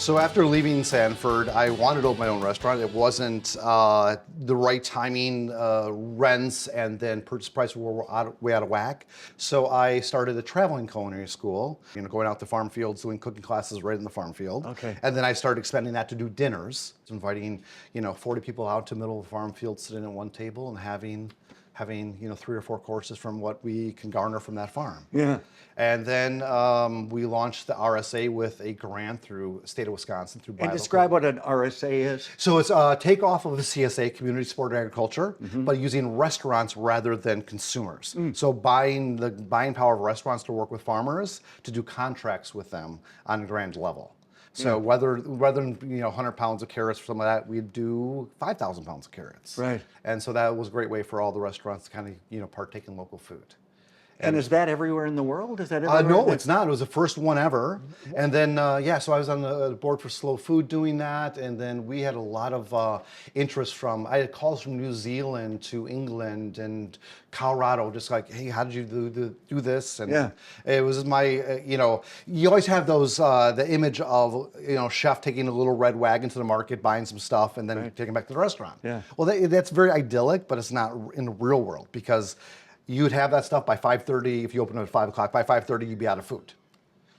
So after leaving Sanford, I wanted to open my own restaurant. It wasn't the right timing, rents and then purchase price were way out of whack. So I started a traveling culinary school, going out to farm fields, doing cooking classes right in the farm field. Okay. And then I started expanding that to do dinners, inviting, 40 people out to the middle of the farm field, sitting at one table and having 3 or 4 courses from what we can garner from that farm. Yeah. And then we launched the RSA with a grant through the state of Wisconsin through And Bio. describe what an RSA is. So it's a takeoff of the CSA, Community Support Agriculture, but using restaurants rather than consumers. So buying the buying power of restaurants to work with farmers to do contracts with them on a grand level. So rather than 100 pounds of carrots or something like that, we'd do 5,000 pounds of carrots. Right. And so that was a great way for all the restaurants to kind of partake in local food. And is that everywhere in the world? Is that everywhere? No, it's not. It was the first one ever. And then, so I was on the board for Slow Food doing that. And then we had a lot of interest I had calls from New Zealand to England and Colorado, just like, hey, how did you do this? And it was you always have those, the image of, chef taking a little red wagon to the market, buying some stuff, and then taking it back to the restaurant. Yeah. Well, that's very idyllic, but it's not in the real world because you'd have that stuff by 5:30. If you open it at 5 o'clock, by 5:30 you'd be out of food.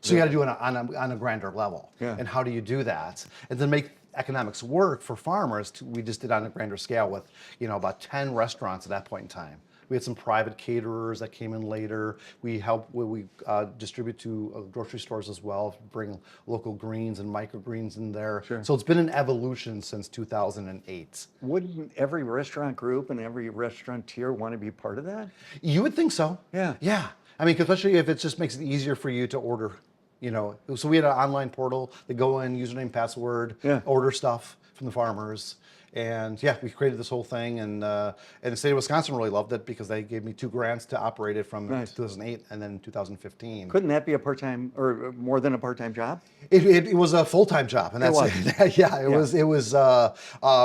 So you got to do it on a grander level. Yeah. And how do you do that? And then make economics work for farmers. We just did on a grander scale with about 10 restaurants at that point in time. We had some private caterers that came in later. We distribute to grocery stores as well, bring local greens and microgreens in there. Sure. So it's been an evolution since 2008. Wouldn't every restaurant group and every restaurateur want to be part of that? You would think so. Yeah. Yeah. I mean, especially if it just makes it easier for you to order, So we had an online portal. They go in, username, password, order stuff from the farmers. And we created this whole thing, and the state of Wisconsin really loved it because they gave me 2 grants to operate it from 2008 and then 2015. Couldn't that be a part-time or more than a part-time job? It was a full-time job, and that's it was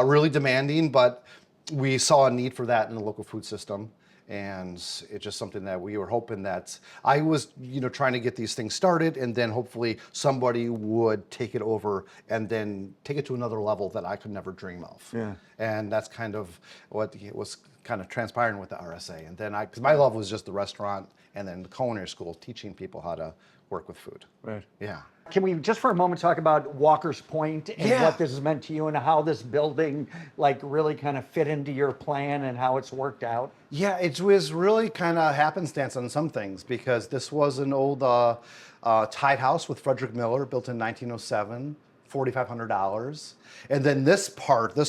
really demanding, but we saw a need for that in the local food system. And it's just something that we were hoping that I was, trying to get these things started, and then hopefully somebody would take it over and then take it to another level that I could never dream of. Yeah. And that's kind of what was kind of transpiring with the RSA. And then because my love was just the restaurant and then the culinary school, teaching people how to work with food. Right. Yeah. Can we just for a moment talk about Walker's Point and what this has meant to you and how this building really kind of fit into your plan and how it's worked out? Yeah, it was really kind of happenstance on some things because this was an old tied house with Frederick Miller built in 1907, $4,500. And then this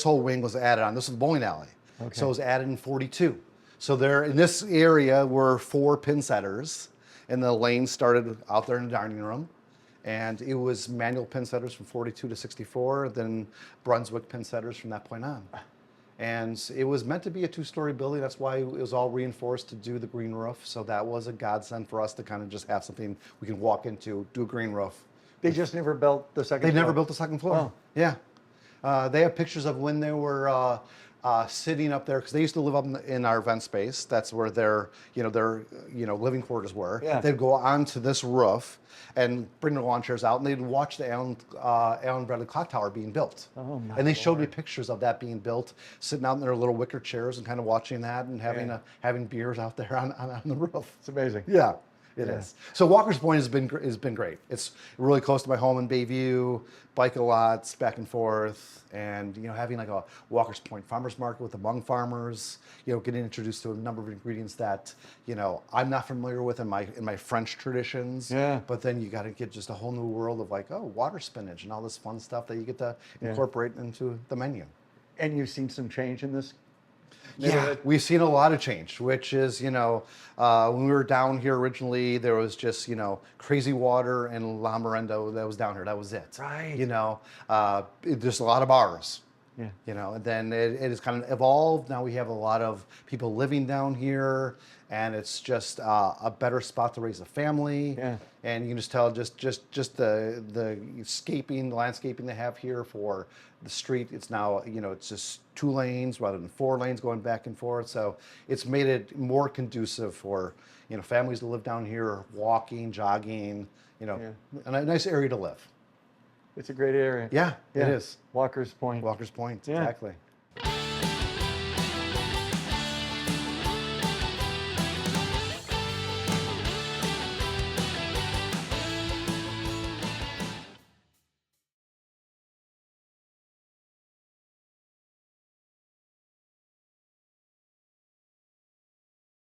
whole wing was added on. This was the bowling alley. Okay. So it was added in 42. So there in this area were 4 pin setters, and the lane started out there in the dining room. And it was manual pin setters from 42 to 64, then Brunswick pin setters from that point on. And it was meant to be a 2-story building. That's why it was all reinforced to do the green roof. So that was a godsend for us to kind of just have something we can walk into, do a green roof. They just never built the second floor? They never built the second floor. Oh. Yeah. They have pictures of when they were sitting up there because they used to live up in our event space. That's where their living quarters were. Yeah. They'd go onto this roof and bring the lawn chairs out, and they'd watch the Allen Bradley Clock Tower being built. Oh my And they showed me Lord. pictures of that being built, sitting out in their little wicker chairs and kind of watching that and having beers out there on the roof. It's amazing. Yeah. It is. So Walker's Point has been great. It's really close to my home in Bayview, bike a lot, back and forth, and having like a Walker's Point farmers market with among farmers, getting introduced to a number of ingredients that I'm not familiar with in my French traditions. Yeah. But then you got to get just a whole new world of water spinach and all this fun stuff that you get to incorporate into the menu. And you've seen some change in this? Yeah, we've seen a lot of change, which is, when we were down here originally, there was just, Crazy Water and La Merenda that was down here. That was it. Right. There's a lot of bars. Yeah. And then it has kind of evolved. Now we have a lot of people living down here, and it's just a better spot to raise a family. Yeah. And you can just tell just the landscaping they have here for the street. It's now, it's just 2 lanes rather than 4 lanes going back and forth. So it's made it more conducive for, families to live down here, walking, jogging, a nice area to live. It's a great area. Yeah, it is. Walker's Point. Walker's Point, Yeah. exactly.